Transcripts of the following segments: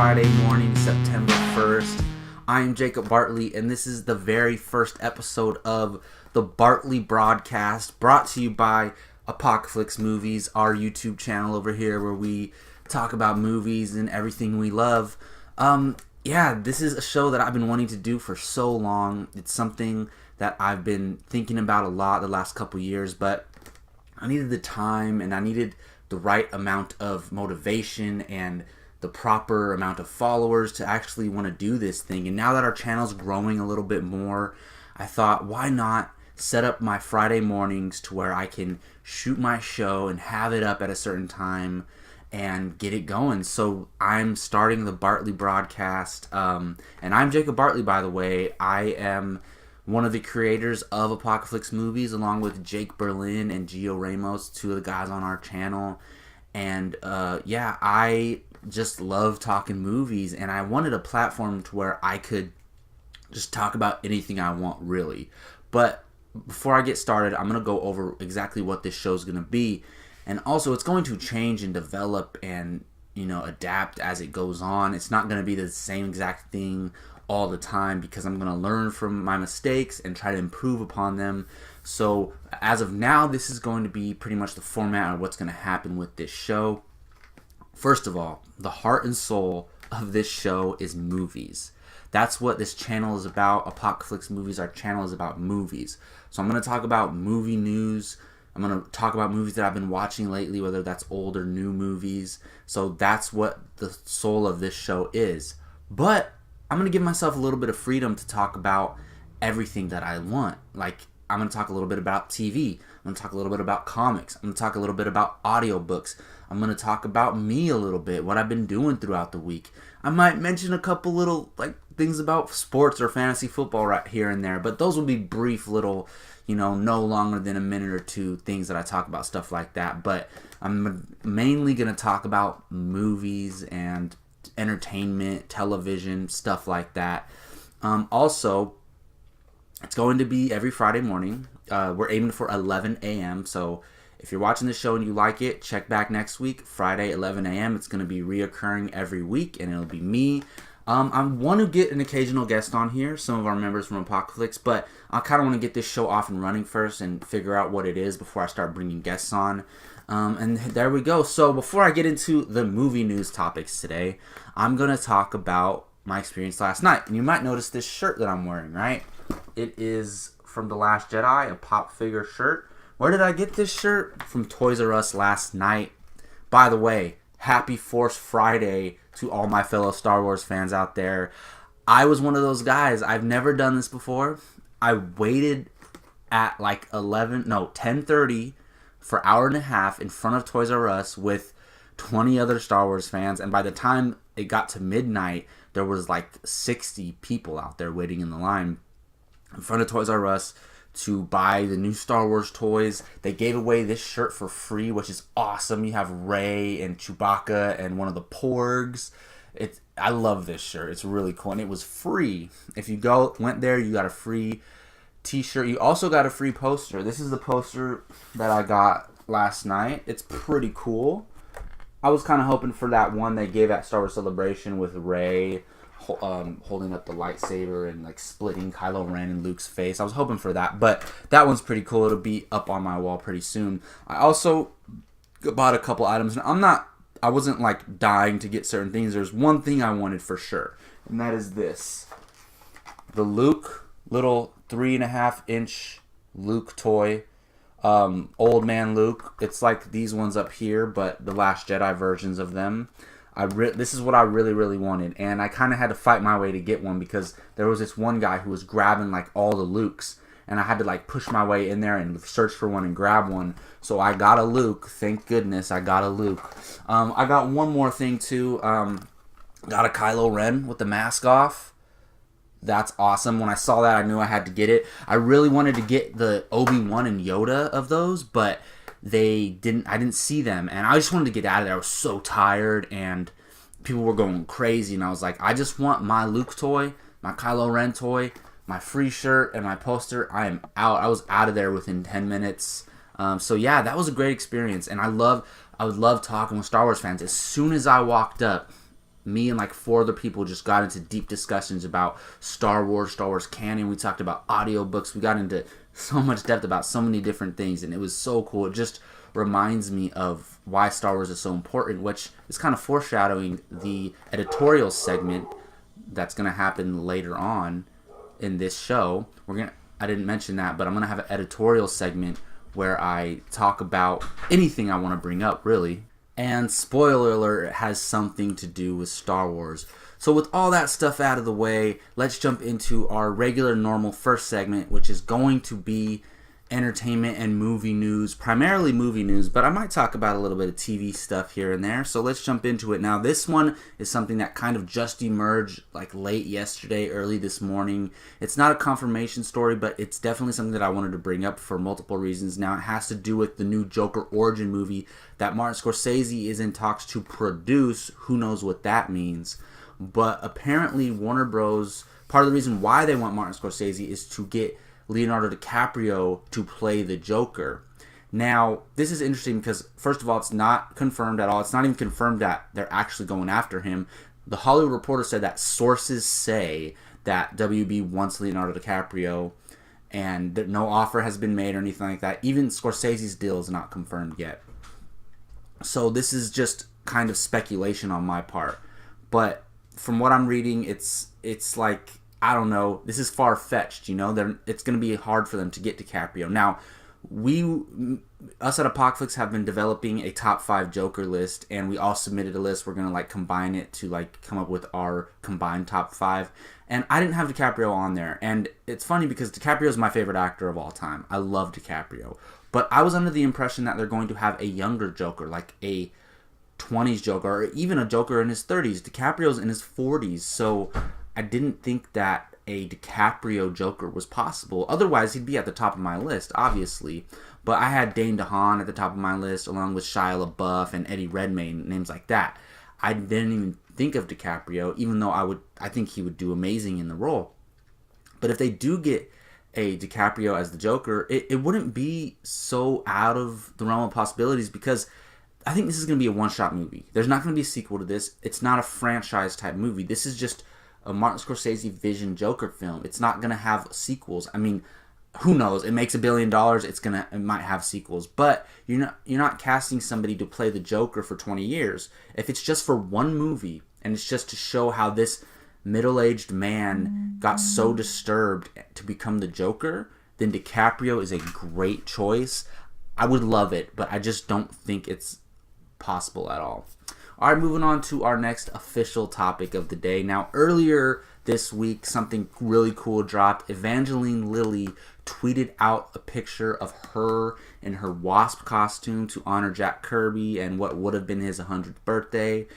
Friday morning, September 1st. I am Jacob Bartley, and this is the very first episode of the Bartley Broadcast, brought to you by Apocalypse Movies, our YouTube channel over here where we talk about movies and everything we love. This is a show that I've been wanting to do for so long. It's something that I've been thinking about a lot the last couple years, but I needed the time and I needed the right amount of motivation and the proper amount of followers to actually want to do this thing. And now that our channel's growing a little bit more, I thought, why not set up my Friday mornings to where I can shoot my show and have it up at a certain time and get it going. So I'm starting the Bartley Broadcast, and I'm Jacob Bartley, by the way. I am one of the creators of Apocalypse Movies, along with Jake Berlin and Gio Ramos, two of the guys on our channel. And I just love talking movies, and I wanted a platform to where I could just talk about anything I want, really. But before I get started, I'm going to go over exactly what this show is going to be. And also, it's going to change and develop and, adapt as it goes on. It's not going to be the same exact thing all the time because I'm going to learn from my mistakes and try to improve upon them. So as of now, this is going to be pretty much the format of what's going to happen with this show. First of all, the heart and soul of this show is movies. That's what this channel is about. Apocalypse Movies, our channel is about movies. So I'm going to talk about movie news. I'm going to talk about movies that I've been watching lately, whether that's old or new movies. So that's what the soul of this show is. But I'm going to give myself a little bit of freedom to talk about everything that I want. Like, I'm going to talk a little bit about TV. I'm going to talk a little bit about comics. I'm going to talk a little bit about audiobooks. I'm going to talk about me a little bit, what I've been doing throughout the week. I might mention a couple little things about sports or fantasy football right here and there, but those will be brief little, no longer than a minute or two things that I talk about, stuff like that. But I'm mainly going to talk about movies and entertainment, television, stuff like that. Also, it's going to be every Friday morning. We're aiming for 11 a.m. So if you're watching the show and you like it, check back next week, Friday, 11 a.m. It's going to be reoccurring every week, and it'll be me. I want to get an occasional guest on here, some of our members from Apocalypse, but I kind of want to get this show off and running first and figure out what it is before I start bringing guests on. And there we go. So before I get into the movie news topics today, I'm going to talk about my experience last night. And you might notice this shirt that I'm wearing, right? It is from The Last Jedi, a pop figure shirt. Where did I get this shirt? From Toys R Us last night. By the way, happy Force Friday to all my fellow Star Wars fans out there. I was one of those guys. I've never done this before. I waited at 10:30 for an hour and a half in front of Toys R Us with 20 other Star Wars fans, and by the time it got to midnight, there was 60 people out there waiting in the line in front of Toys R Us to buy the new Star Wars toys. They gave away this shirt for free, which is awesome. You have Rey and Chewbacca and one of the Porgs. I love this shirt. It's really cool, and it was free. If you went there, you got a free t-shirt. You also got a free poster. This is the poster that I got last night. It's pretty cool. I was kind of hoping for that one they gave at Star Wars Celebration with Rey holding up the lightsaber and splitting Kylo Ren and Luke's face. I was hoping for that, but that one's pretty cool. It'll be up on my wall pretty soon. I also bought a couple items, and I wasn't dying to get certain things. There's one thing I wanted for sure, and that is this. The Luke little 3.5-inch Luke toy. Old man Luke. It's like these ones up here, but the Last Jedi versions of them. This is what I really, really wanted, and I kind of had to fight my way to get one because there was this one guy who was grabbing all the Lukes, and I had to push my way in there and search for one and grab one. So I got a Luke. Thank goodness I got a Luke. I got one more thing too. Got a Kylo Ren with the mask off. That's awesome. When I saw that, I knew I had to get it. I really wanted to get the Obi-Wan and Yoda of those, but I didn't see them, and I just wanted to get out of there. I was so tired, and people were going crazy, and I was like, I just want my Luke toy, my Kylo Ren toy, my free shirt, and my poster. I am out. I was out of there within 10 minutes. That was a great experience, and I would love talking with Star Wars fans. As soon as I walked up, me and like 4 other people just got into deep discussions about Star Wars canon. We talked about audiobooks. We got into so much depth about so many different things, and it was so cool. It just reminds me of why Star Wars is so important, which is kind of foreshadowing the editorial segment that's going to happen later on in this show. I didn't mention that, but I'm going to have an editorial segment where I talk about anything I want to bring up, really. And spoiler alert, it has something to do with Star Wars. So with all that stuff out of the way, let's jump into our regular, normal first segment, which is going to be entertainment and movie news, primarily movie news, but I might talk about a little bit of TV stuff here and there. So let's jump into it. Now, this one is something that kind of just emerged like late yesterday, early this morning. It's not a confirmation story, but it's definitely something that I wanted to bring up for multiple reasons. Now, it has to do with the new Joker origin movie that Martin Scorsese is in talks to produce. Who knows what that means? But apparently Warner Bros., part of the reason why they want Martin Scorsese is to get Leonardo DiCaprio to play the Joker. Now, this is interesting because, first of all, it's not confirmed at all. It's not even confirmed that they're actually going after him. The Hollywood Reporter said that sources say that WB wants Leonardo DiCaprio, and that no offer has been made or anything like that. Even Scorsese's deal is not confirmed yet. So this is just kind of speculation on my part. But from what I'm reading, it's like, I don't know, this is far-fetched, you know? It's going to be hard for them to get DiCaprio. Now, us at Apocalypse have been developing a top 5 Joker list, and we all submitted a list. We're going to, like, combine it to, like, come up with our combined top 5. And I didn't have DiCaprio on there. And it's funny because DiCaprio is my favorite actor of all time. I love DiCaprio. But I was under the impression that they're going to have a younger Joker, like a 20s Joker, or even a Joker in his 30s. DiCaprio's in his 40s, so I didn't think that a DiCaprio Joker was possible. Otherwise, he'd be at the top of my list, obviously. But I had Dane DeHaan at the top of my list, along with Shia LaBeouf and Eddie Redmayne, names like that. I didn't even think of DiCaprio, even though I think he would do amazing in the role. But if they do get a DiCaprio as the Joker, it wouldn't be so out of the realm of possibilities, because I think this is going to be a one-shot movie. There's not going to be a sequel to this. It's not a franchise-type movie. This is just a Martin Scorsese vision Joker film. It's not going to have sequels. I mean, who knows? It makes $1 billion. It might have sequels. But you're not casting somebody to play the Joker for 20 years. If it's just for one movie, and it's just to show how this middle-aged man got so disturbed to become the Joker, then DiCaprio is a great choice. I would love it, but I just don't think it's possible at all. All right, moving on to our next official topic of the day. Now, earlier this week, something really cool dropped. Evangeline Lilly tweeted out a picture of her in her Wasp costume to honor Jack Kirby and what would have been his 100th birthday,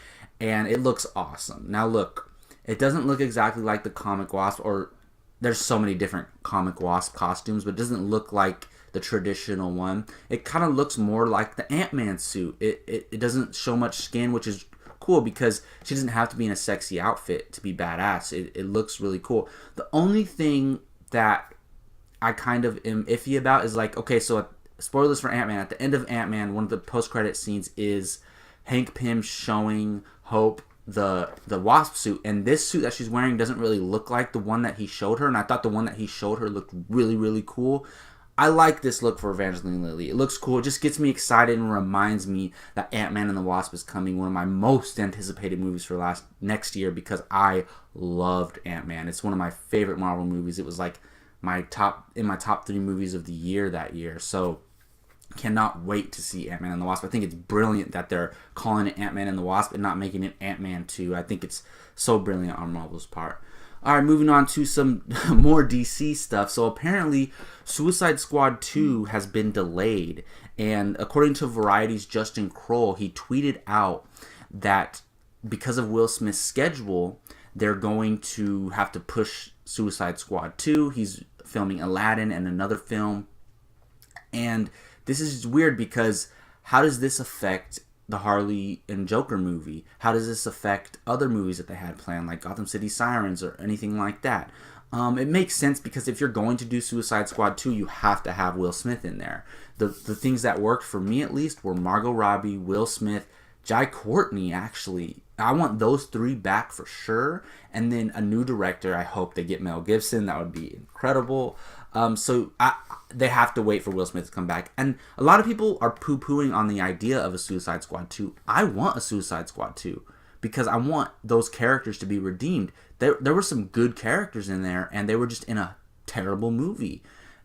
and it looks awesome. Now, look, it doesn't look exactly like the comic Wasp, or there's so many different comic Wasp costumes, but it doesn't look like the traditional one. It kind of looks more like the Ant-Man suit. It doesn't show much skin, which is cool because she doesn't have to be in a sexy outfit to be badass. It looks really cool. The only thing that I kind of am iffy about is, like, okay, so spoilers for Ant-Man. At the end of Ant-Man, one of the post-credit scenes is Hank Pym showing Hope the Wasp suit, and this suit that she's wearing doesn't really look like the one that he showed her, and I thought the one that he showed her looked really, really cool. I like this look for Evangeline Lilly. It looks cool. It just gets me excited and reminds me that Ant-Man and the Wasp is coming, one of my most anticipated movies for next year, because I loved Ant-Man. It's one of my favorite Marvel movies. It was like my top 3 movies of the year that year. So cannot wait to see Ant-Man and the Wasp. I think it's brilliant that they're calling it Ant-Man and the Wasp and not making it Ant-Man 2. I think it's so brilliant on Marvel's part. Alright, moving on to some more DC stuff. So apparently Suicide Squad 2 has been delayed, and according to Variety's Justin Kroll, he tweeted out that because of Will Smith's schedule, they're going to have to push Suicide Squad 2. He's filming Aladdin and another film, and this is weird because how does this affect the Harley and Joker movie? How does this affect other movies that they had planned, like Gotham City Sirens or anything like that? It makes sense because if you're going to do Suicide Squad 2, you have to have Will Smith in there. The things that worked for me, at least, were Margot Robbie, Will Smith, Jai Courtney, actually. I want those three back for sure. And then a new director. I hope they get Mel Gibson. That would be incredible. They have to wait for Will Smith to come back. And a lot of people are poo-pooing on the idea of a Suicide Squad 2. I want a Suicide Squad 2 because I want those characters to be redeemed. There were some good characters in there, and they were just in a terrible movie.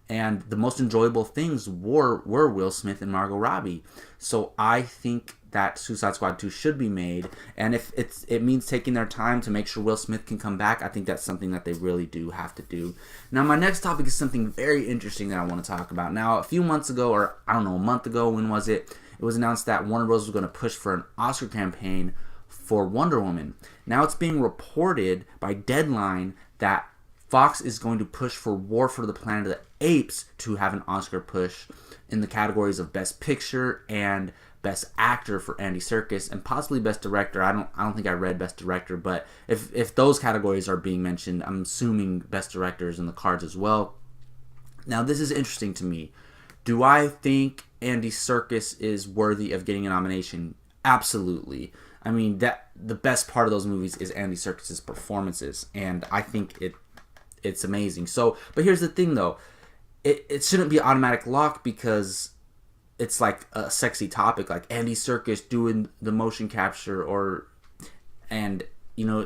And the most enjoyable things were Will Smith and Margot Robbie. So I think that Suicide Squad 2 should be made. And if it means taking their time to make sure Will Smith can come back, I think that's something that they really do have to do. Now, my next topic is something very interesting that I want to talk about. Now, a few months ago, or I don't know, a month ago, when was it? It was announced that Warner Bros. Was going to push for an Oscar campaign for Wonder Woman. Now it's being reported by Deadline that Fox is going to push for War for the Planet of the Apes to have an Oscar push in the categories of Best Picture and Best Actor for Andy Serkis, and possibly Best Director. I don't think I read Best Director, but if those categories are being mentioned, I'm assuming Best Director is in the cards as well. Now, this is interesting to me. Do I think Andy Serkis is worthy of getting a nomination? Absolutely. I mean, that the best part of those movies is Andy Serkis' performances, and I think it's amazing. So, but here's the thing, though. It shouldn't be automatic lock because it's like a sexy topic, like Andy Serkis doing the motion capture, and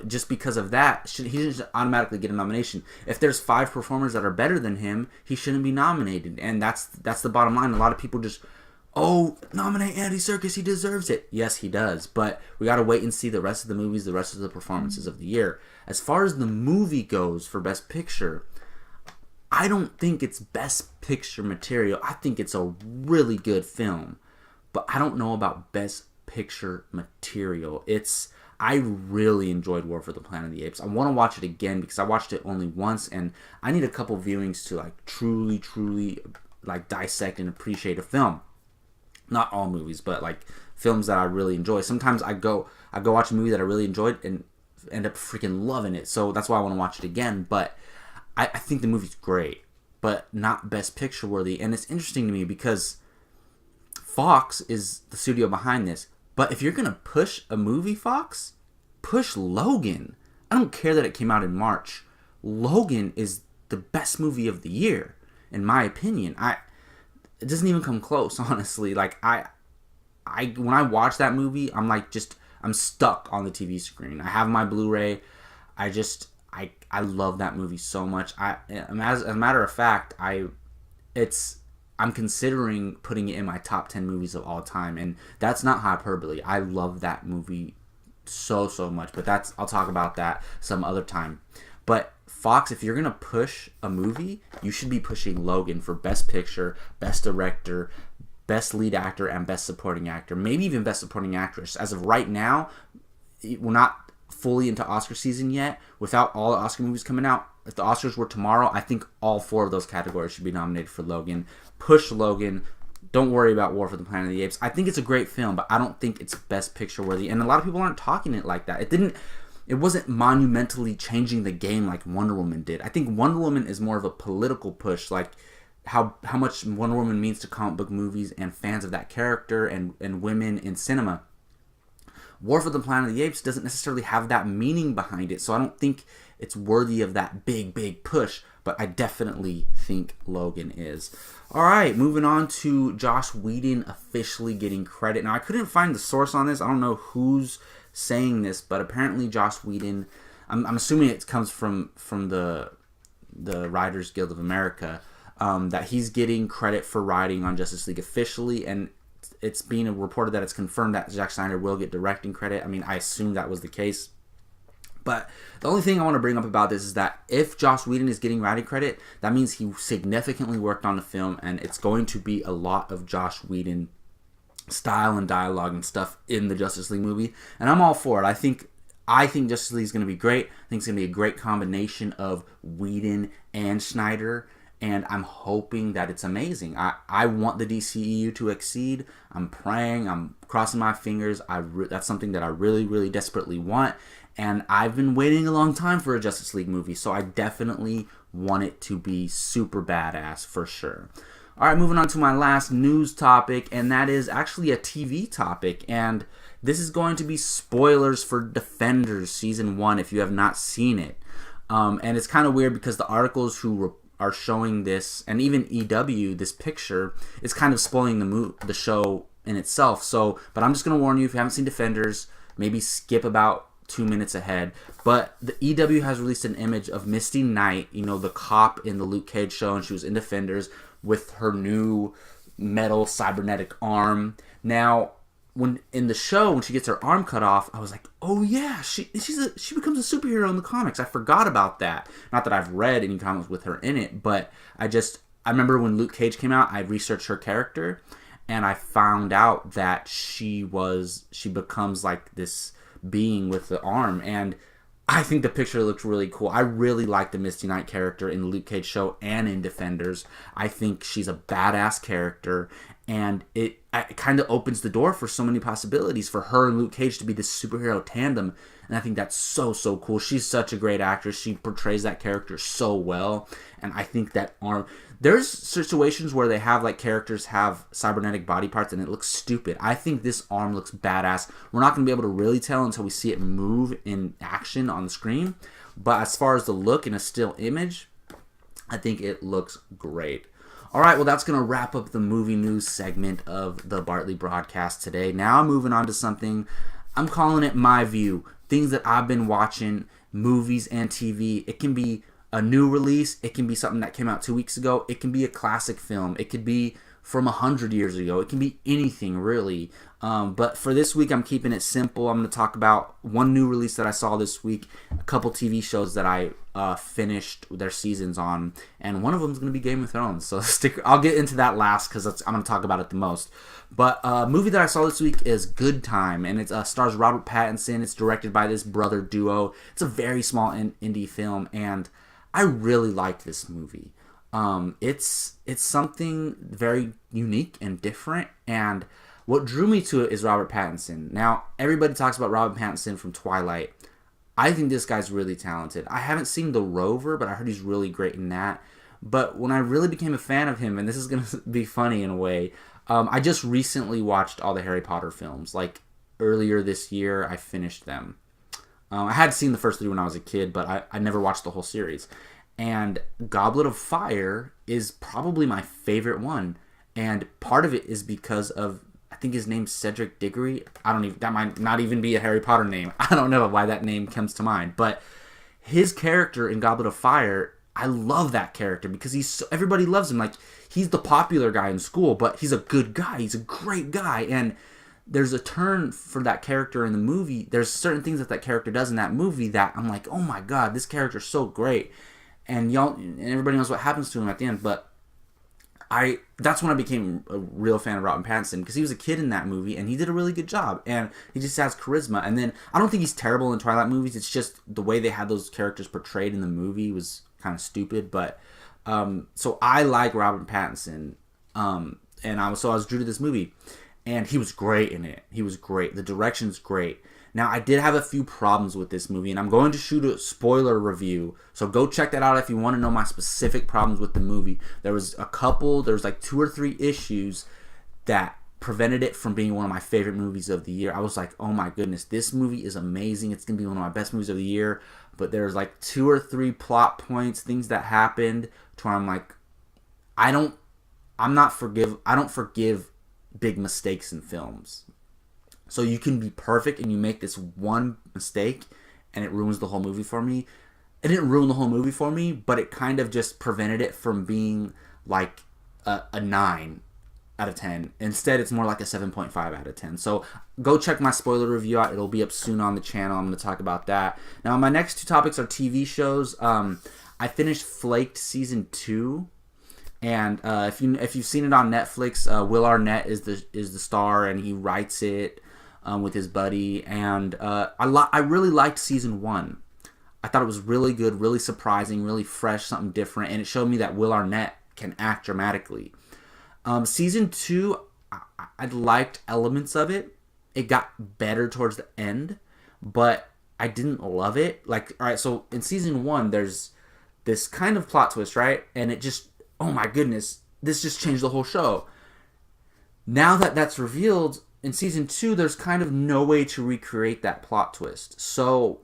just because of that, he shouldn't automatically get a nomination. If there's 5 performers that are better than him, he shouldn't be nominated, and that's the bottom line. A lot of people just, nominate Andy Serkis, he deserves it. Yes, he does, but we gotta wait and see the rest of the movies, the rest of the performances of the year. As far as the movie goes for Best Picture, I don't think it's Best Picture material. I think it's a really good film, but I don't know about Best Picture material. I really enjoyed War for the Planet of the Apes. I want to watch it again because I watched it only once, and I need a couple viewings to like truly like dissect and appreciate a film. Not all movies, but like films that I really enjoy. Sometimes I go watch a movie that I really enjoyed and end up freaking loving it. So that's why I want to watch it again. But I think the movie's great, but not Best Picture worthy. And it's interesting to me because Fox is the studio behind this. But if you're going to push a movie, Fox, push Logan. I don't care that it came out in March. Logan is the best movie of the year, in my opinion. It doesn't even come close, honestly. Like, when I watch that movie, I'm stuck on the TV screen. I have my Blu-ray. I love that movie so much. As a matter of fact, I'm considering putting it in my top 10 movies of all time, and that's not hyperbole. I love that movie so much, but I'll talk about that some other time. But Fox, if you're gonna push a movie, you should be pushing Logan for Best Picture, Best Director, Best Lead Actor, and Best Supporting Actor. Maybe even Best Supporting Actress. As of right now, we're not fully into Oscar season yet. Without all the Oscar movies coming out, if the Oscars were tomorrow, I think all 4 of those categories should be nominated for Logan. Push Logan. Don't worry about War for the Planet of the Apes. I think it's a great film, but I don't think it's Best Picture worthy. And a lot of people aren't talking it like that. It wasn't monumentally changing the game like Wonder Woman did. I think Wonder Woman is more of a political push, like how much Wonder Woman means to comic book movies and fans of that character and women in cinema. War for the Planet of the Apes doesn't necessarily have that meaning behind it, so I don't think it's worthy of that big push, but I definitely think Logan is. Alright, moving on to Joss Whedon officially getting credit. Now, I couldn't find the source on this. I don't know who's saying this, but apparently Joss Whedon, I'm assuming it comes from the Writers Guild of America, that he's getting credit for writing on Justice League officially, and it's being reported that it's confirmed that Zack Snyder will get directing credit. I mean, I assume that was the case. But the only thing I want to bring up about this is that if Joss Whedon is getting writing credit, that means he significantly worked on the film, and it's going to be a lot of Joss Whedon style and dialogue and stuff in the Justice League movie, and I'm all for it. I think Justice League is going to be great. I think it's going to be a great combination of Whedon and Snyder, and I'm hoping that it's amazing. I want the DCEU to exceed. I'm praying. I'm crossing my fingers. That's something that I really desperately want, and I've been waiting a long time for a Justice League movie, so I definitely want it to be super badass for sure. All right, moving on to my last news topic, and that is actually a TV topic. And this is going to be spoilers for Defenders Season 1 if you have not seen it. And it's kind of weird because the articles who are showing this, and even EW, this picture, is kind of spoiling the show in itself. So, but I'm just going to warn you, if you haven't seen Defenders, maybe skip about 2 minutes ahead. But the EW has released an image of Misty Knight, you know, the cop in the Luke Cage show, and she was in Defenders, with her new metal cybernetic arm. Now, when in the show, when she gets her arm cut off, I was like, oh yeah, she becomes a superhero in the comics. I forgot about that. Not that I've read any comics with her in it, but I remember when Luke Cage came out, I researched her character, and I found out that she becomes like this being with the arm, and I think the picture looks really cool. I really like the Misty Knight character in the Luke Cage show and in Defenders. I think she's a badass character, and it kind of opens the door for so many possibilities for her and Luke Cage to be this superhero tandem, and I think that's so cool. She's such a great actress. She portrays that character so well, and I think that arm... There's situations where they have, like, characters have cybernetic body parts and it looks stupid. I think this arm looks badass. We're not going to be able to really tell until we see it move in action on the screen. But as far as the look in a still image, I think it looks great. Alright, well, that's going to wrap up the movie news segment of the Bartley Broadcast today. Now I'm moving on to something, I'm calling it My View. Things that I've been watching, movies and TV. It can be a new release, it can be something that came out 2 weeks ago, it can be a classic film, it could be from 100 years ago, it can be anything really. But for this week, I'm keeping it simple. I'm going to talk about one new release that I saw this week, a couple TV shows that I finished their seasons on, and one of them is going to be Game of Thrones. So I'll get into that last because I'm going to talk about it the most. But a movie that I saw this week is Good Time, and it stars Robert Pattinson. It's directed by this brother duo. It's a very small indie film, and I really liked this movie. It's something very unique and different, and what drew me to it is Robert Pattinson. Now, everybody talks about Robert Pattinson from Twilight. I think this guy's really talented. I haven't seen The Rover, but I heard he's really great in that. But when I really became a fan of him, and this is going to be funny in a way, I just recently watched all the Harry Potter films. Like, earlier this year, I finished them. I had seen the first 3 when I was a kid, but I never watched the whole series. And Goblet of Fire is probably my favorite one. And part of it is because of, I think his name's Cedric Diggory. That might not even be a Harry Potter name. I don't know why that name comes to mind. But his character in Goblet of Fire, I love that character because everybody loves him. Like, he's the popular guy in school, but he's a good guy. He's a great guy. And there's a turn for that character in the movie. There's certain things that character does in that movie that I'm like, oh my god, this character's so great. And everybody knows what happens to him at the end. But that's when I became a real fan of Robert Pattinson, because he was a kid in that movie and he did a really good job, and he just has charisma. And then I don't think he's terrible in Twilight movies. It's just the way they had those characters portrayed in the movie was kind of stupid. But so I like Robert Pattinson, and I was drew to this movie. And he was great in it. He was great. The direction's great. Now, I did have a few problems with this movie, and I'm going to shoot a spoiler review. So go check that out if you want to know my specific problems with the movie. There was like 2 or 3 issues that prevented it from being one of my favorite movies of the year. I was like, oh my goodness, this movie is amazing. It's going to be one of my best movies of the year. But there's like 2 or 3 plot points, things that happened, to where I'm like, I don't forgive big mistakes in films. So you can be perfect and you make this one mistake and it ruins the whole movie for me. It didn't ruin the whole movie for me, but it kind of just prevented it from being like a 9 out of 10. Instead, it's more like a 7.5 out of 10. So go check my spoiler review out. It'll be up soon on the channel. I'm going to talk about that. Now, my next 2 topics are TV shows. I finished Flaked Season 2. And if you've seen it on Netflix, Will Arnett is the star, and he writes it with his buddy. And I really liked Season 1. I thought it was really good, really surprising, really fresh, something different, and it showed me that Will Arnett can act dramatically. Season 2, I liked elements of it. It got better towards the end, but I didn't love it. Like, all right, so in Season 1, there's this kind of plot twist, right? And it just, oh my goodness, this just changed the whole show. Now that that's revealed in season 2, there's kind of no way to recreate that plot twist. So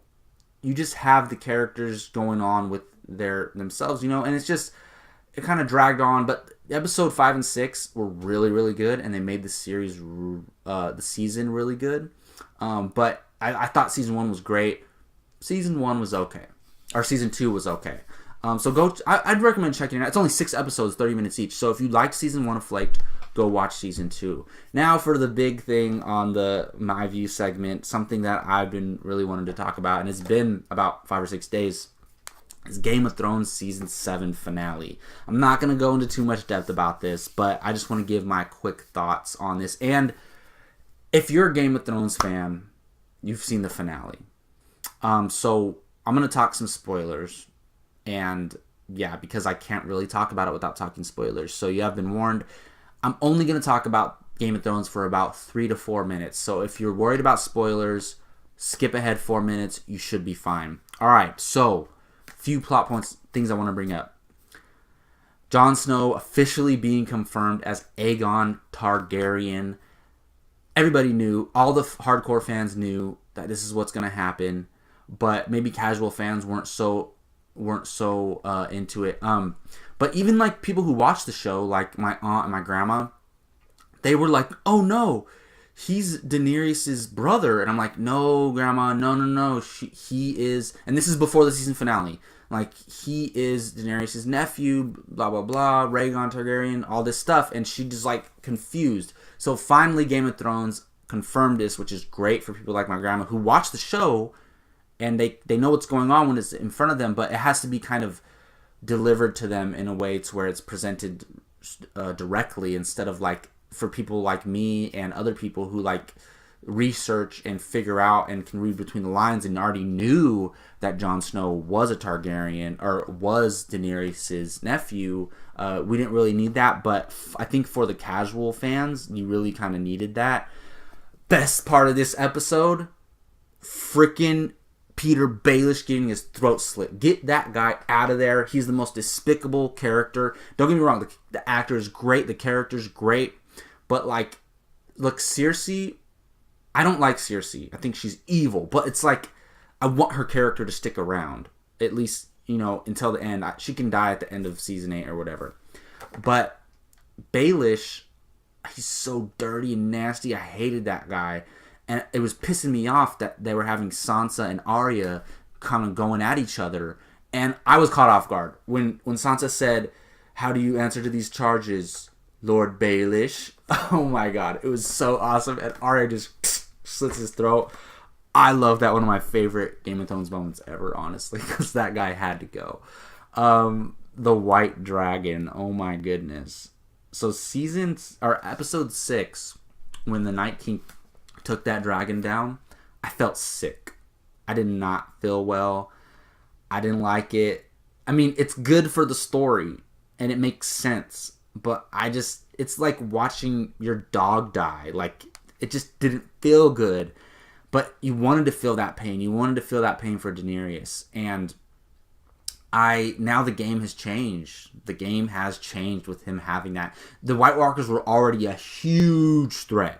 you just have the characters going on with themselves, and it's just, it kind of dragged on. But episode 5 and 6 were really, really good, and they made the season really good. But I thought season 1 was great. Season 1 was okay, or season 2 was okay. So I'd recommend checking it out. It's only 6 episodes, 30 minutes each. So if you liked season 1 of Flaked, go watch season 2. Now for the big thing on the My View segment, something that I've been really wanting to talk about, and it's been about 5 or 6 days, is Game of Thrones season 7 finale. I'm not going to go into too much depth about this, but I just want to give my quick thoughts on this. And if you're a Game of Thrones fan, you've seen the finale. So I'm going to talk some spoilers. And yeah, because I can't really talk about it without talking spoilers. So you have been warned. I'm only going to talk about Game of Thrones for about 3 to 4 minutes. So if you're worried about spoilers, skip ahead 4 minutes. You should be fine. All right, so few plot points, things I want to bring up. Jon Snow officially being confirmed as Aegon Targaryen. Everybody knew, all the hardcore fans knew that this is what's going to happen, but maybe casual fans weren't so into it. But even like people who watched the show, like my aunt and my grandma, they were like, "Oh no, he's Daenerys' brother," and I'm like, "No, grandma, no. He is," and this is before the season finale. Like, he is Daenerys' nephew, blah blah blah, Rhaegon Targaryen, all this stuff, and she just like confused. So finally, Game of Thrones confirmed this, which is great for people like my grandma who watch the show. And they know what's going on when it's in front of them, but it has to be kind of delivered to them in a way to where it's presented directly, instead of like for people like me and other people who like research and figure out and can read between the lines and already knew that Jon Snow was a Targaryen or was Daenerys' nephew. We didn't really need that, but I think for the casual fans, you really kind of needed that. Best part of this episode, freaking Peter Baelish getting his throat slit. Get that guy out of there. He's the most despicable character. Don't get me wrong, the actor is great, the character's great, but like, look, Cersei, I don't like Cersei. I think she's evil, but it's like, I want her character to stick around, at least, until the end. She can die at the end of season 8 or whatever. But Baelish, he's so dirty and nasty. I hated that guy. And it was pissing me off that they were having Sansa and Arya kind of going at each other. And I was caught off guard. When Sansa said, "How do you answer to these charges, Lord Baelish?" Oh my god. It was so awesome. And Arya just slits his throat. I love that. One of my favorite Game of Thrones moments ever, honestly. Because that guy had to go. The White Dragon. Oh my goodness. So episode 6, when the Night King took that dragon down, I felt sick. I did not feel well. I didn't like it. I mean, it's good for the story and it makes sense, but it's like watching your dog die. Like, it just didn't feel good, but you wanted to feel that pain. You wanted to feel that pain for Daenerys. And now the game has changed. The game has changed with him having that. The White Walkers were already a huge threat.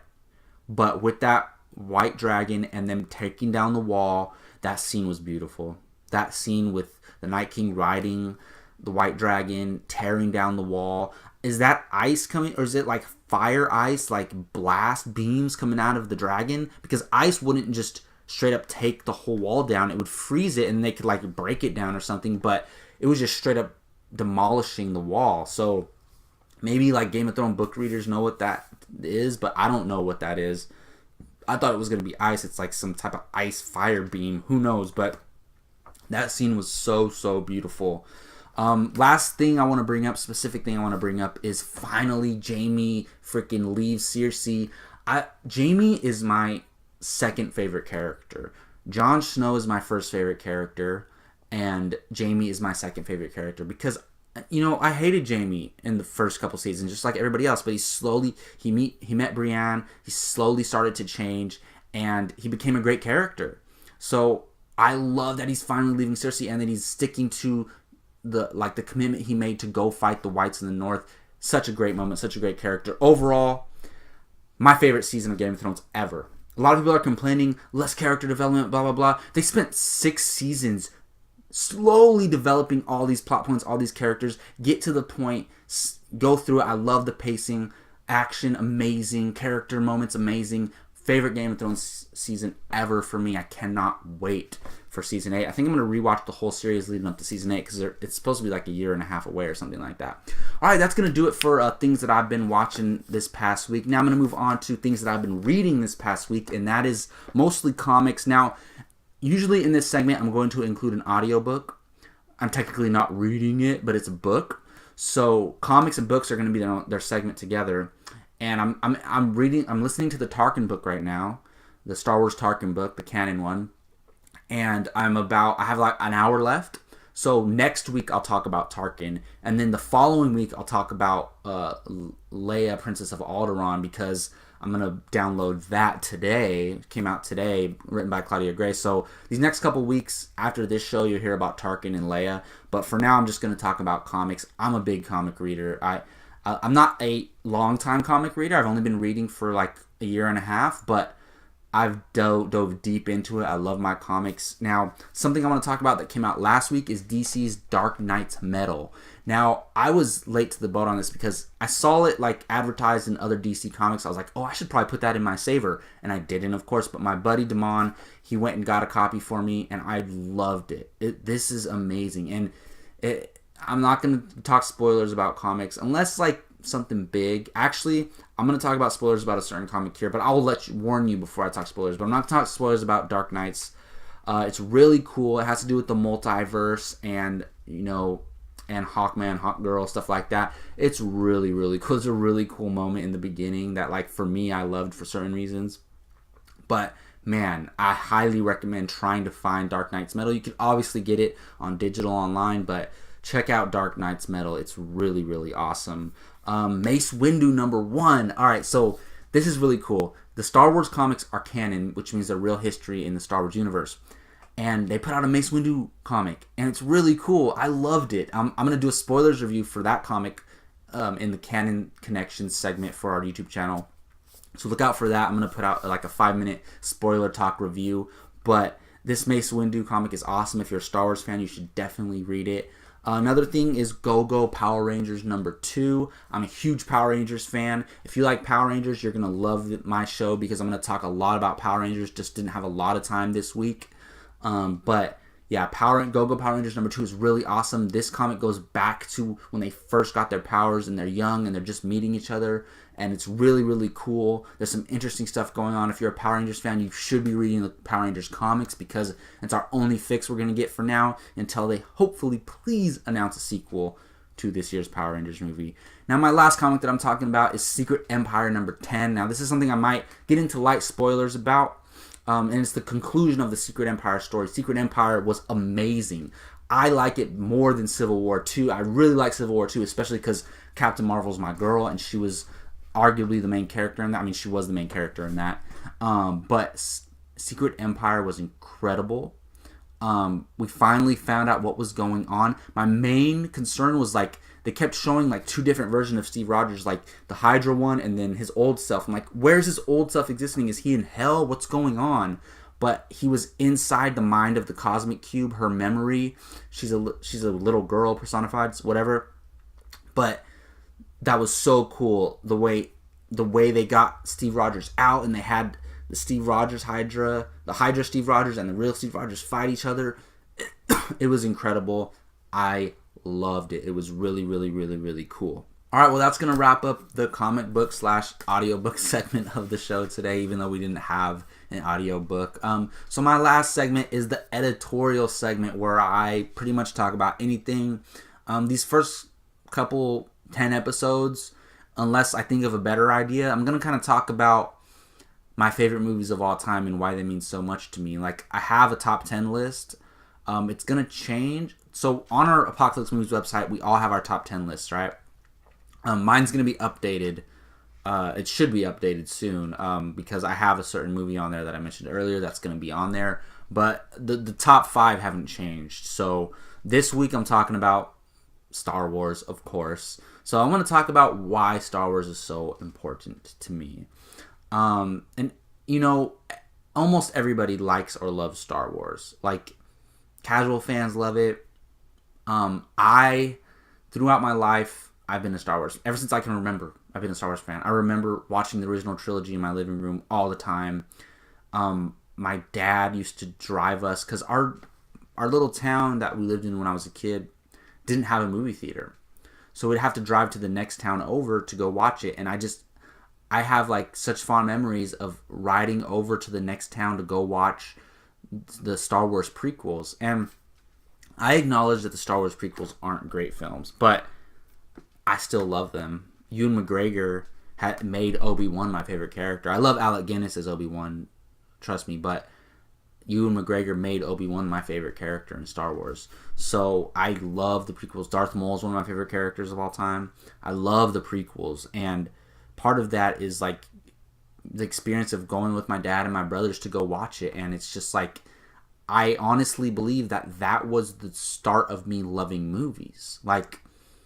But with that white dragon and them taking down the wall, that scene was beautiful. That scene with the Night King riding the white dragon, tearing down the wall. Is that ice coming, or is it like fire ice, like blast beams coming out of the dragon? Because ice wouldn't just straight up take the whole wall down. It would freeze it and they could like break it down or something. But it was just straight up demolishing the wall. So maybe like Game of Thrones book readers know what that is, but I don't know what that is. I thought it was going to be ice. It's like some type of ice fire beam. Who knows? But that scene was so beautiful. Last thing I want to bring up, specific thing I want to bring up, is finally Jaime freaking leaves Cersei. Jaime is my second favorite character. Jon Snow is my first favorite character, and Jaime is my second favorite character because, I hated Jaime in the first couple seasons, just like everybody else. But he met Brienne. He slowly started to change, and he became a great character. So I love that he's finally leaving Cersei, and that he's sticking to the commitment he made to go fight the Whites in the North. Such a great moment, such a great character. Overall, my favorite season of Game of Thrones ever. A lot of people are complaining, less character development, blah, blah, blah. They spent 6 seasons slowly developing all these plot points, all these characters, get to the point, go through it. I love the pacing, action, amazing, character moments, amazing. Favorite Game of Thrones season ever for me. I cannot wait for season 8. I think I'm going to rewatch the whole series leading up to season 8 because it's supposed to be like a year and a half away or something like that. All right, that's going to do it for things that I've been watching this past week. Now I'm going to move on to things that I've been reading this past week, and that is mostly comics. Now, usually in this segment, I'm going to include an audiobook. I'm technically not reading it, but it's a book. So comics and books are going to be their segment together. And I'm listening to the Tarkin book right now, the Star Wars Tarkin book, the canon one. And I have like an hour left. So next week I'll talk about Tarkin, and then the following week I'll talk about Leia, Princess of Alderaan, because I'm gonna download that today. It came out today, written by Claudia Gray. So these next couple weeks after this show, you'll hear about Tarkin and Leia. But for now, I'm just gonna talk about comics. I'm a big comic reader. I'm not a long-time comic reader. I've only been reading for like a year and a half, but I've dove deep into it. I love my comics. Now, something I want to talk about that came out last week is DC's Dark Knight's Metal. Now, I was late to the boat on this because I saw it like advertised in other DC comics. I was like, oh, I should probably put that in my saver. And I didn't, of course, but my buddy Damon, he went and got a copy for me, and I loved it. This is amazing. And I'm not going to talk spoilers about comics unless like something big. Actually, I'm going to talk about spoilers about a certain comic here, but I'll warn you before I talk spoilers. But I'm not going to talk spoilers about Dark Knights. It's really cool. It has to do with the multiverse and, and Hawkman, Hawkgirl, stuff like that. It's really, really cool. It's a really cool moment in the beginning that, like, for me, I loved for certain reasons. But, man, I highly recommend trying to find Dark Knight's Metal. You can obviously get it on digital online, but check out Dark Knight's Metal. It's really, really awesome. Mace Windu #1. All right, so this is really cool. The Star Wars comics are canon, which means they're real history in the Star Wars universe. And they put out a Mace Windu comic, and it's really cool. I loved it. I'm going to do a spoilers review for that comic in the Canon Connections segment for our YouTube channel. So look out for that. I'm going to put out like a 5-minute spoiler talk review. But this Mace Windu comic is awesome. If you're a Star Wars fan, you should definitely read it. Another thing is Go-Go Power Rangers #2. I'm a huge Power Rangers fan. If you like Power Rangers, you're going to love my show because I'm going to talk a lot about Power Rangers. Just didn't have a lot of time this week. But yeah, Go-Go Power Rangers #2 is really awesome. This comic goes back to when they first got their powers and they're young and they're just meeting each other. And it's really, really cool. There's some interesting stuff going on. If you're a Power Rangers fan, you should be reading the Power Rangers comics because it's our only fix we're going to get for now until they hopefully please announce a sequel to this year's Power Rangers movie. Now, my last comic that I'm talking about is Secret Empire #10. Now, this is something I might get into light spoilers about. And it's the conclusion of the Secret Empire story. Secret Empire was amazing. I like it more than Civil War 2. I really like Civil War 2, especially because Captain Marvel's my girl, and she was arguably the main character in that. I mean, she was the main character in that. But Secret Empire was incredible. We finally found out what was going on. My main concern was, like, they kept showing, like, 2 different versions of Steve Rogers, like the Hydra one and then his old self. I'm like, where's his old self existing? Is he in hell? What's going on? But he was inside the mind of the Cosmic Cube, her memory. She's a little girl personified, whatever. But that was so cool, the way they got Steve Rogers out, and they had the Steve Rogers Hydra, the Hydra Steve Rogers, and the real Steve Rogers fight each other. It was incredible. I loved it. It was really, really, really, really cool. All right, well, that's going to wrap up the comic book / audiobook segment of the show today, even though we didn't have an audiobook. So my last segment is the editorial segment, where I pretty much talk about anything. These first couple 10 episodes, unless I think of a better idea, I'm going to kind of talk about my favorite movies of all time and why they mean so much to me. Like, I have a top 10 list. It's going to change. So on our Apocalypse Movies website, we all have our top 10 lists, right? Mine's going to be updated. It should be updated soon because I have a certain movie on there that I mentioned earlier that's going to be on there. But the top 5 haven't changed. So this week I'm talking about Star Wars, of course. So I want to talk about why Star Wars is so important to me. And you know, almost everybody likes or loves Star Wars. Like, casual fans love it. I, throughout my life, I've been a Star Wars. Ever since I can remember, I've been a Star Wars fan. I remember watching the original trilogy in my living room all the time. My dad used to drive us, because our little town that we lived in when I was a kid didn't have a movie theater. So we'd have to drive to the next town over to go watch it. And I have like such fond memories of riding over to the next town to go watch the Star Wars prequels. And I acknowledge that the Star Wars prequels aren't great films, but I still love them. Ewan McGregor had made Obi-Wan my favorite character. I love Alec Guinness as Obi-Wan, trust me, but Ewan McGregor made Obi-Wan my favorite character in Star Wars. So I love the prequels. Darth Maul is one of my favorite characters of all time. I love the prequels, and part of that is like the experience of going with my dad and my brothers to go watch it. And it's just like, I honestly believe that was the start of me loving movies. Like,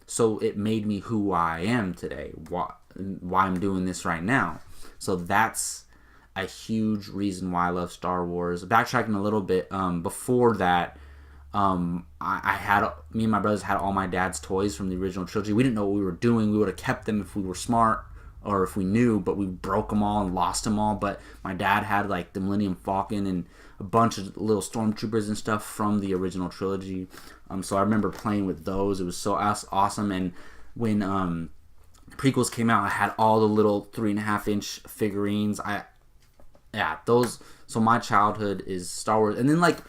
so it made me who I am today, why I'm doing this right now. So that's a huge reason why I love Star Wars. Backtracking a little bit, before that, me and my brothers had all my dad's toys from the original trilogy. We didn't know what we were doing. We would have kept them if we were smart or if we knew, but we broke them all and lost them all. But my dad had like the Millennium Falcon and a bunch of little stormtroopers and stuff from the original trilogy. So I remember playing with those. It was so awesome. And when prequels came out, I had all the little 3.5-inch figurines. So my childhood is Star Wars. And then like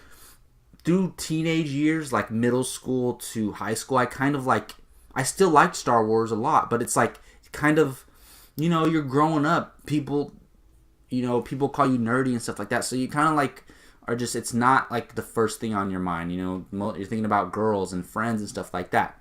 through teenage years, like middle school to high school, I still liked Star Wars a lot, but it's like kind of, you know, you're growing up, people call you nerdy and stuff like that. So you kind of like are just, it's not like the first thing on your mind, you know, you're thinking about girls and friends and stuff like that.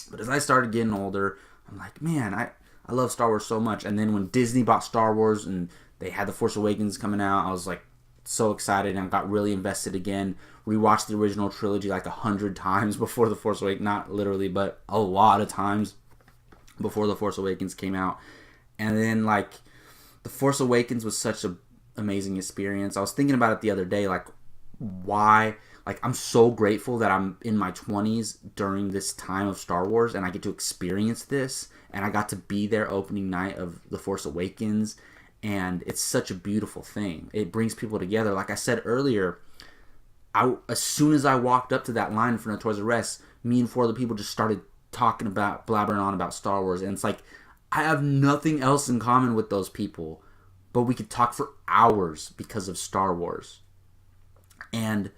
But as I started getting older, I'm like, man, I love Star Wars so much. And then when Disney bought Star Wars and they had The Force Awakens coming out, I was like so excited and got really invested again. Rewatched the original trilogy like 100 times before The Force Awakens, not literally, but a lot of times before The Force Awakens came out. And then like The Force Awakens was such an amazing experience. I was thinking about it the other day, like why, like I'm so grateful that I'm in my 20s during this time of Star Wars and I get to experience this, and I got to be there opening night of The Force Awakens, and it's such a beautiful thing. It brings people together. Like I said earlier, as soon as I walked up to that line in front of Toys R Us, me and 4 other people just started blabbering on about Star Wars, and it's like I have nothing else in common with those people, but we could talk for hours because of Star Wars. And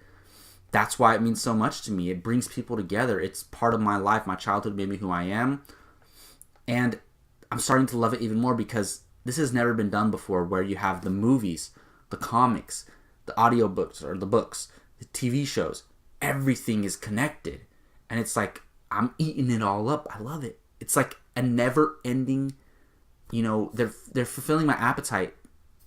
that's why it means so much to me. It brings people together. It's part of my life. My childhood made me who I am. And I'm starting to love it even more because this has never been done before, where you have the movies, the comics, the audiobooks or the books, the TV shows. Everything is connected. And it's like, I'm eating it all up. I love it. It's like a never-ending, you know, they're fulfilling my appetite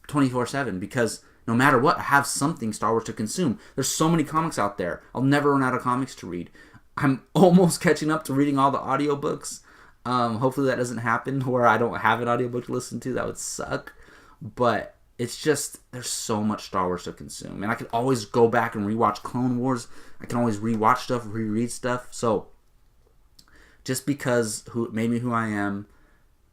24/7 because no matter what, I have something Star Wars to consume. There's so many comics out there. I'll never run out of comics to read. I'm almost catching up to reading all the audiobooks. Hopefully that doesn't happen where I don't have an audiobook to listen to. That would suck. But it's just, there's so much Star Wars to consume. And I can always go back and rewatch Clone Wars. I can always rewatch stuff, reread stuff. So just because it made me who I am,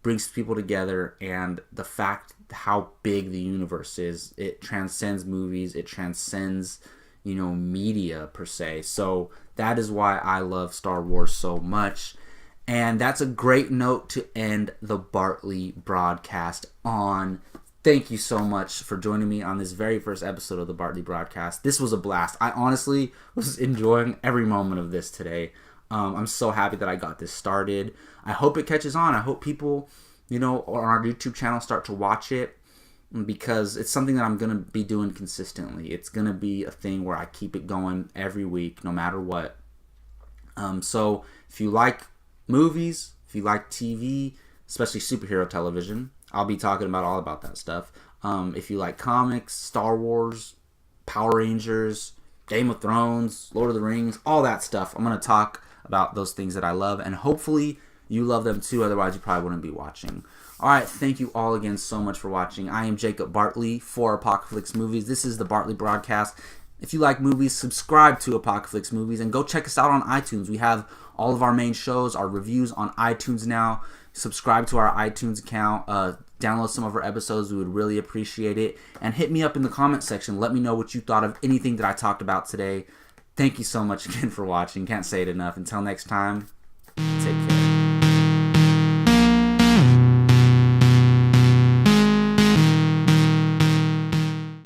brings people together, and the fact how big the universe is, it transcends movies, it transcends, you know, media per se. So that is why I love Star Wars so much. And that's a great note to end the Bartley Broadcast on. Thank you so much for joining me on this very first episode of the Bartley Broadcast. This was a blast. I honestly was enjoying every moment of this today. I'm so happy that I got this started. I hope it catches on. I hope people, you know, on our YouTube channel start to watch it, because it's something that I'm going to be doing consistently. It's going to be a thing where I keep it going every week, no matter what. So if you like movies, if you like TV, especially superhero television, I'll be talking about all about that stuff. If you like comics, Star Wars, Power Rangers, Game of Thrones, Lord of the Rings, all that stuff, I'm going to talk about those things that I love, and hopefully you love them too. Otherwise, you probably wouldn't be watching. All right, thank you all again so much for watching. I am Jacob Bartley for Apocalypse Movies. This is the Bartley Broadcast. If you like movies, subscribe to Apocalypse Movies and go check us out on iTunes. We have all of our main shows, our reviews on iTunes now. Subscribe to our iTunes account. Download some of our episodes. We would really appreciate it. And hit me up in the comment section. Let me know what you thought of anything that I talked about today. Thank you so much again for watching. Can't say it enough. Until next time,